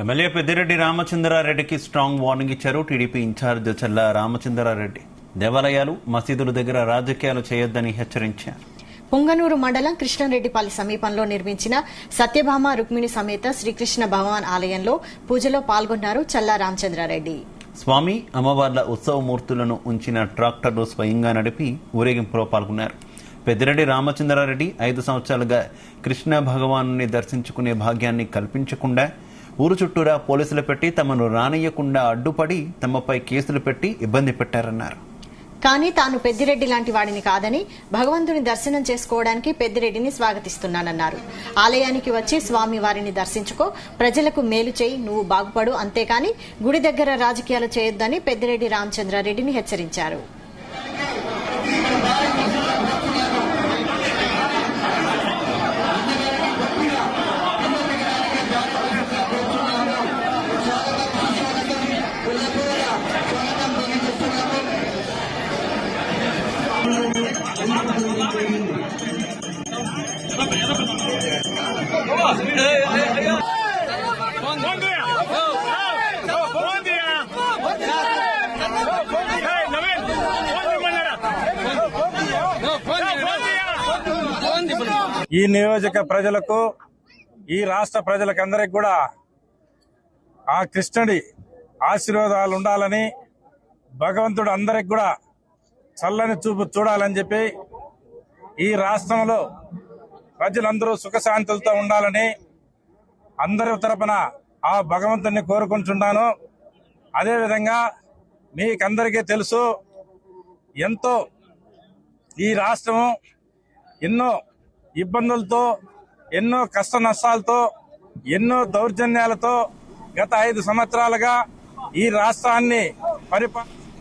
MLA Peddireddy రామచంద్రారెడ్డికి strong warning ఇచ్చారు TDP incharge చల్లా రామచంద్రారెడ్డి. దేవాలయాలు, మసీదుల దగ్గర రాజకీయాలు చేయొద్దని హెచ్చరించారు. పొంగనూరు మండలం కృష్ణారెడ్డిపల్లి సమీపంలో నిర్మించిన సత్యభామ రుక్మిణి సమేత శ్రీకృష్ణ భగవాన్ ఆలయంలో పూజలో పాల్గొన్నారు చల్లా రామచంద్రారెడ్డి. స్వామి, అమ్మవార్ల ఉత్సవమూర్తులను ఉంచిన ట్రాక్టర్ను స్వయంగా నడిపి ఊరేగింపులో పాల్గొన్నారు. పెద్దిరెడ్డి రామచంద్రారెడ్డి 5 సంవత్సరాలుగా కృష్ణ భగవాను దర్శించుకునే భాగ్యాన్ని కల్పించకుండా ఊరు చుట్టూరా పోలీసులు పెట్టి తమను రానియకుండా అడ్డుపడి తమపై కేసులు పెట్టి ఇబ్బంది పెట్టారన్నారు. కానీ తాను పెద్దిరెడ్డి లాంటి వాడిని కాదని, భగవంతుని దర్శనం చేసుకోవడానికి పెద్దిరెడ్డిని స్వాగతిస్తున్నానన్నారు. ఆలయానికి వచ్చి స్వామి వారిని దర్శించుకో, ప్రజలకు మేలు చేయి, నువ్వు బాగుపడు, అంతేకాని గుడి దగ్గర రాజకీయాలు చేయొద్దని పెద్దిరెడ్డి రామచంద్రారెడ్డిని హెచ్చరించారు. ఈ నియోజక ప్రజలకు, ఈ రాష్ట్ర ప్రజలకందరికి కూడా ఆ కృష్ణుడి ఆశీర్వాదాలు ఉండాలని, భగవంతుడు అందరికి కూడా చల్లని చూపు చూడాలని చెప్పి, ఈ రాష్ట్రంలో ప్రజలందరూ సుఖశాంతులతో ఉండాలని అందరి తరపున ఆ భగవంతుడిని కోరుకుంటున్నాను. అదేవిధంగా మీకందరికీ తెలుసు, ఎంతో ఈ రాష్ట్రం ఎన్నో ఇబ్బందులతో, ఎన్నో కష్ట నష్టాలతో, ఎన్నో దౌర్జన్యాలతో గత 5 సంవత్సరాలుగా ఈ రాష్ట్రాన్ని